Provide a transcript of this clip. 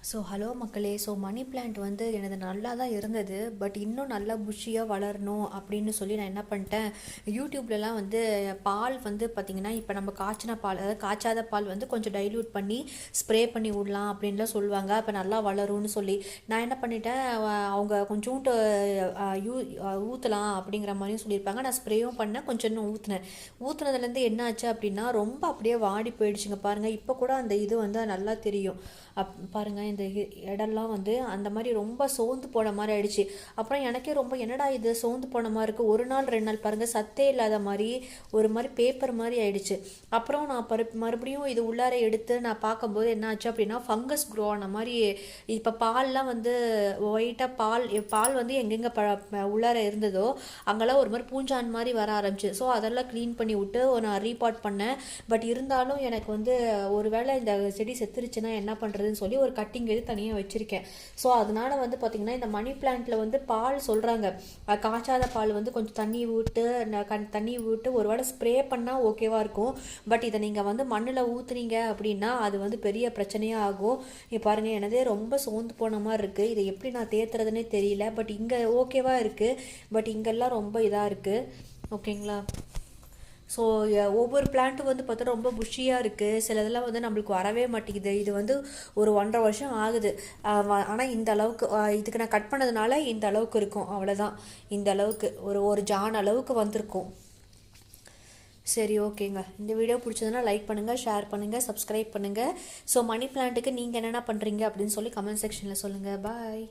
Hello மக்களே. Money plant வந்து எனது நல்லா தான் இருந்தது. பட் இன்னும் நல்லா புஷ்ஷியாக வளரணும் அப்படின்னு சொல்லி நான் என்ன பண்ணிட்டேன், யூடியூப்லலாம் வந்து பால் வந்து பார்த்திங்கன்னா, இப்போ நம்ம காய்ச்சின பால், அதாவது காய்ச்சாத பால் வந்து கொஞ்சம் டைல்யூட் பண்ணி ஸ்ப்ரே பண்ணி விடலாம் அப்படின்லாம் சொல்லுவாங்க. அப்போ நல்லா வளரும்னு சொல்லி நான் என்ன பண்ணிட்டேன், அவங்க கொஞ்சோண்டு ஊற்றலாம் அப்படிங்கிற மாதிரியும் சொல்லியிருப்பாங்க. நான் ஸ்ப்ரேயும் பண்ணேன், கொஞ்சம் இன்னும் ஊற்றுனதுலேருந்து என்ன ஆச்சு அப்படின்னா, ரொம்ப அப்படியே வாடி போயிடுச்சுங்க. பாருங்கள், இப்போ கூட அந்த இது வந்து நல்லா தெரியும். பாருங்கள், இந்த இடம்லாம் வந்து அந்த மாதிரி ரொம்ப சோர்ந்து போன மாதிரி ஆயிடுச்சு. அப்புறம் எனக்கே ரொம்ப என்னடா இது சோர்ந்து போன மாதிரி இருக்குது, ஒரு நாள் 2 நாள் பாருங்கள் சத்தே இல்லாத மாதிரி ஒரு மாதிரி பேப்பர் மாதிரி ஆயிடுச்சு. அப்புறம் நான் மறுபடியும் இது உள்ளார எடுத்து நான் பார்க்கும்போது என்ன ஆச்சு அப்படின்னா, ஃபங்கஸ் க்ரோ ஆன மாதிரி. இப்போ பால்லாம் வந்து ஒயிட்டாக பால் வந்து எங்கெங்கே உள்ளார இருந்ததோ அங்கெல்லாம் ஒரு மாதிரி பூஞ்சான் மாதிரி வர ஆரம்பிச்சு. ஸோ அதெல்லாம் க்ளீன் பண்ணி விட்டு நான் ரீபாட் பண்ணேன். பட் இருந்தாலும் எனக்கு வந்து ஒருவேளை இந்த செடி செத்துருச்சுன்னா என்ன பண்ணுறதுன்னு சொல்லி ஒரு கட்டிங் எடுத்து தனியாக வச்சுருக்கேன். ஸோ அதனால வந்து பார்த்திங்கன்னா, இந்த மணி பிளான்ட்டில் வந்து பால் சொல்கிறாங்க, காய்ச்சாத பால் வந்து கொஞ்சம் தண்ணி விட்டு ஒரு வேளை ஸ்ப்ரே பண்ணால் ஓகேவாக இருக்கும். பட் இதை நீங்கள் வந்து மண்ணில் ஊற்றுனீங்க அப்படின்னா அது வந்து பெரிய பிரச்சனையாக ஆகும். பாருங்கள், எனதே ரொம்ப சோர்ந்து போன மாதிரி இருக்குது. இதை எப்படி நான் தேத்துறதுன்னே தெரியல. பட் இங்கே ஓகேவாக இருக்குது, பட் இங்கெல்லாம் ரொம்ப இதாக இருக்குது. ஓகேங்களா? ஸோ ஒவ்வொரு பிளான்ட்டும் வந்து பார்த்தா ரொம்ப புஷ்ஷியாக இருக்குது. சில இதெல்லாம் வந்து நம்மளுக்கு வரவே மாட்டேங்குது. இது வந்து ஒரு 1.5 வருஷம் ஆகுது. ஆனால் இந்த அளவுக்கு இதுக்கு நான் கட் பண்ணதுனால இந்த அளவுக்கு இருக்கும், அவ்வளோதான். இந்த அளவுக்கு ஒரு ஜான் அளவுக்கு வந்திருக்கும். சரி, ஓகேங்க. இந்த வீடியோ பிடிச்சதுன்னா லைக் பண்ணுங்கள், ஷேர் பண்ணுங்கள், சப்ஸ்கிரைப் பண்ணுங்கள். மணி பிளான்ட்டுக்கு நீங்கள் என்னென்ன பண்ணுறீங்க அப்படின்னு சொல்லி கமெண்ட் செக்ஷனில் சொல்லுங்கள். பாய்.